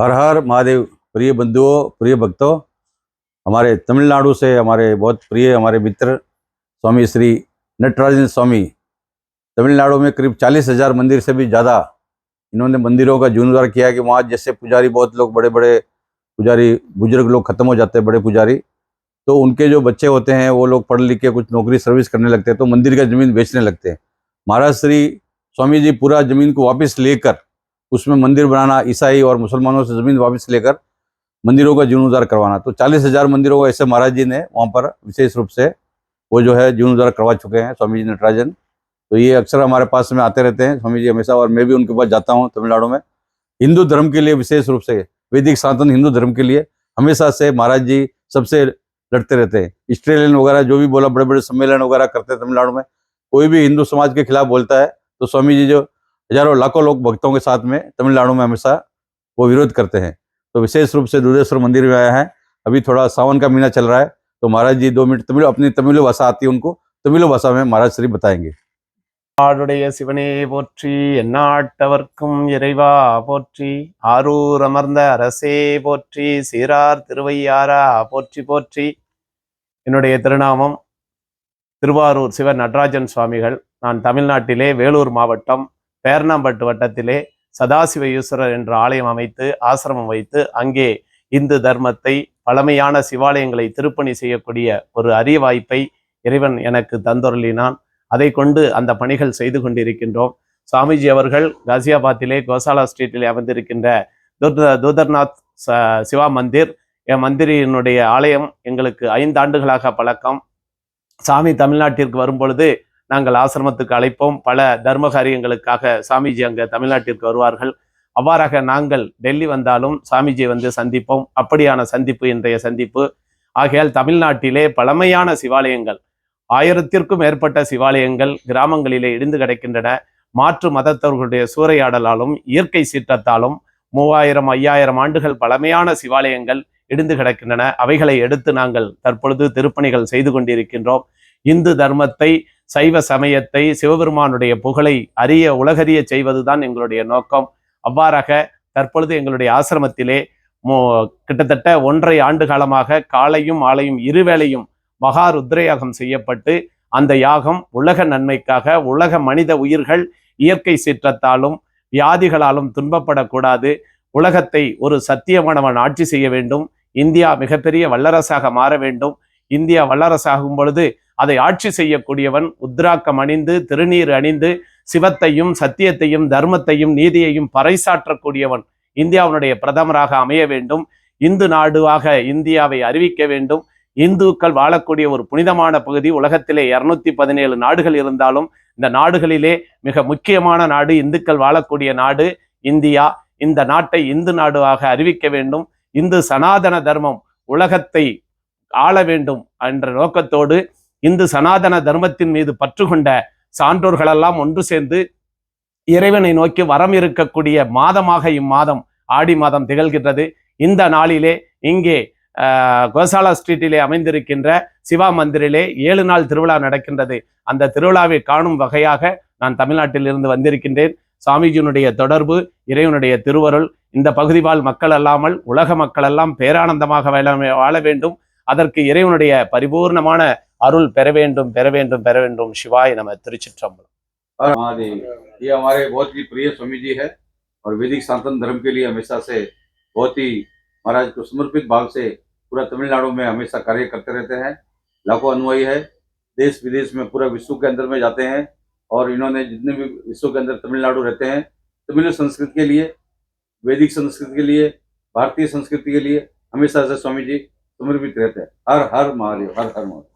हर हर महादेव। प्रिय बंधुओं, प्रिय भक्तों, हमारे तमिलनाडु से हमारे बहुत प्रिय हमारे मित्र स्वामी श्री नटराजन स्वामी, तमिलनाडु में करीब 40,000 मंदिर से भी ज़्यादा इन्होंने मंदिरों का जीर्णोद्धार किया है कि वहाँ जैसे पुजारी, बहुत लोग बड़े बड़े पुजारी, बुजुर्ग लोग खत्म हो जाते हैं, बड़े पुजारी, तो उनके जो बच्चे होते हैं वो लोग पढ़ लिख के कुछ नौकरी सर्विस करने लगते हैं, तो मंदिर का ज़मीन बेचने लगते हैं। महाराज श्री स्वामी जी पूरा ज़मीन को वापस लेकर उसमें मंदिर बनाना, ईसाई और मुसलमानों से ज़मीन वापस लेकर मंदिरों का जीर्णोद्धार करवाना, तो 40,000 मंदिरों को ऐसे महाराज जी ने वहाँ पर विशेष रूप से वो जो है जीर्णोद्धार करवा चुके हैं स्वामी जी नटराजन। तो ये अक्सर हमारे पास में आते रहते हैं स्वामी जी हमेशा, और मैं भी उनके पास जाता हूँ तमिलनाडु में। हिंदू धर्म के लिए, विशेष रूप से वैदिक सनातन हिंदू धर्म के लिए हमेशा से महाराज जी सबसे लड़ते रहते हैं। ऑस्ट्रेलियन वगैरह जो भी बोला, बड़े बड़े सम्मेलन वगैरह करते हैं तमिलनाडु में, कोई भी हिंदू समाज के खिलाफ बोलता है तो स्वामी जी जो हजारों लाखों लोग भक्तों के साथ में तमिलनाडु में हमेशा वो विरोध करते हैं। तो विशेष रूप से दुधेश्वर मंदिर में आया है। अभी थोड़ा सावन का महीना चल रहा है, तो महाराज जी 2 मिनट तमिल, अपनी तमिल भाषा आती है उनको, तमिल भाषा में महाराज श्री बताएंगे। ஆடுடைய சிவனே போற்றி, எந்நாட்டவர்க்கும் இறைவா போற்றி, ஆரூர் அமர்ந்த அரசே போற்றி, சீரார் திருவையாரா போற்றி போற்றி. என்னுடைய திருநாமம் திருவாரூர் சிவ நடராஜன் சுவாமிகள். நான் தமிழ்நாட்டிலே வேலூர் மாவட்டம் பேர்ணாம்பட்டு வட்டத்திலே சதாசிவ ஈஸ்வரர் என்ற ஆலயம் அமைத்து ஆசிரமம் வைத்து அங்கே இந்து தர்மத்தை, பழமையான சிவாலயங்களை திருப்பணி செய்யக்கூடிய ஒரு அரிய வாய்ப்பை இறைவன் எனக்கு தந்தொருளினான். அதை கொண்டு அந்த பணிகள் செய்து கொண்டிருக்கின்றோம். சுவாமிஜி அவர்கள் காசியாபாத்திலே கோசாலா ஸ்ட்ரீட்டிலே அமர்ந்திருக்கின்ற தூதர்நாத் சிவா மந்திர், என் மந்திரியினுடைய ஆலயம் எங்களுக்கு 5 ஆண்டுகளாக பழக்கம். சாமி தமிழ்நாட்டிற்கு வரும்பொழுது நாங்கள் ஆசிரமத்துக்கு அழைப்போம். பல தர்ம காரியங்களுக்காக சாமிஜி அங்கே தமிழ்நாட்டிற்கு வருவார்கள். அவ்வாறாக நாங்கள் டெல்லி வந்தாலும் சாமிஜியை வந்து சந்திப்போம். அப்படியான சந்திப்பு இன்றைய சந்திப்பு. ஆகையால் தமிழ்நாட்டிலே பழமையான சிவாலயங்கள், 1000த்திற்கும் மேற்பட்ட சிவாலயங்கள் கிராமங்களிலே இடிந்து கிடக்கின்றன. மாற்று மதத்தவர்களுடைய சூறையாடலாலும் இயற்கை சீற்றத்தாலும் 3000, 5000 ஆண்டுகள் பழமையான சிவாலயங்கள் இடிந்து கிடக்கின்றன. அவைகளை எடுத்து நாங்கள் தற்பொழுது திருப்பணிகள் செய்து கொண்டிருக்கின்றோம். இந்து தர்மத்தை, சைவ சமயத்தை, சிவபெருமானுடைய புகழை அறிய, உலகறிய செய்வதுதான் எங்களுடைய நோக்கம். அவ்வாறாக தற்பொழுது எங்களுடைய ஆசிரமத்திலே கிட்டத்தட்ட 1.5 ஆண்டு காலமாக காலையும் மாலையும் இருவேளையும் மகா ருத்ரயாகம் செய்யப்பட்டு, அந்த யாகம் உலக நன்மைக்காக, உலக மனித உயிர்கள் இயற்கை சீற்றத்தாலும் வியாதிகளாலும் துன்பப்படக்கூடாது, உலகத்தை ஒரு சத்தியமானவன் ஆட்சி செய்ய வேண்டும், இந்தியா மிகப்பெரிய வல்லரசாக மாற வேண்டும். இந்தியா வல்லரசாகும் பொழுது அதை ஆட்சி செய்யக்கூடியவன் உத்ராக்கம் அணிந்து, திருநீர் அணிந்து, சிவத்தையும் சத்தியத்தையும் தர்மத்தையும் நீதியையும் பறைசாற்றக்கூடியவன் இந்தியாவுடைய பிரதமராக அமைய வேண்டும். இந்து நாடுவாக இந்தியாவை அறிவிக்க வேண்டும். இந்துக்கள் வாழக்கூடிய ஒரு புனிதமான பகுதி. உலகத்திலே 217 நாடுகள் இருந்தாலும் இந்த நாடுகளிலே மிக முக்கியமான நாடு, இந்துக்கள் வாழக்கூடிய நாடு இந்தியா. இந்த நாட்டை இந்து நாடாக அறிவிக்க வேண்டும். இந்து சனாதன தர்மம் உலகத்தை ஆள வேண்டும் என்ற நோக்கத்தோடு இந்து சனாதன தர்மத்தின் மீது பற்று கொண்ட சான்றோர்களெல்லாம் ஒன்று சேர்ந்து இறைவனை நோக்கி வரம் இருக்கக்கூடிய மாதமாக இம்மாதம் ஆடி மாதம் திகழ்கின்றது. இந்த நாளிலே இங்கே கோசாலா ஸ்ட்ரீட்டிலே அமைந்திருக்கின்ற சிவா மந்திரிலே 7 நாள் திருவிழா நடக்கின்றது. அந்த திருவிழாவை காணும் வகையாக நான் தமிழ்நாட்டில் இருந்து வந்திருக்கின்றேன். சாமிஜியினுடைய தொடர்பு, இறைவனுடைய திருவருள், இந்த பகுதி வாழ் மக்கள் அல்லாமல் உலக மக்கள் எல்லாம் பேரானந்தமாக வாழ வேண்டும். அதற்கு இறைவனுடைய பரிபூர்ணமான अरुल பெற வேண்டும் பெற வேண்டும் பெற வேண்டும். शिवाय नमः। திருச்சிற்றம்பலம்। ये हमारे बहुत ही प्रिय स्वामी जी है और वैदिक सनातन धर्म के लिए हमेशा से बहुत ही महाराज को समर्पित भाव से पूरा तमिलनाडु में हमेशा कार्य करते रहते हैं। लाखों अनुयायी है, देश विदेश में पूरा विश्व के अंदर में जाते हैं, और इन्होंने जितने भी विश्व के अंदर तमिलनाडु रहते हैं, तमिल संस्कृति के लिए, वैदिक संस्कृति के लिए, भारतीय संस्कृति के लिए हमेशा से स्वामी जी समर्पित रहते हैं। हर हर महादेव, हर हर महादेव।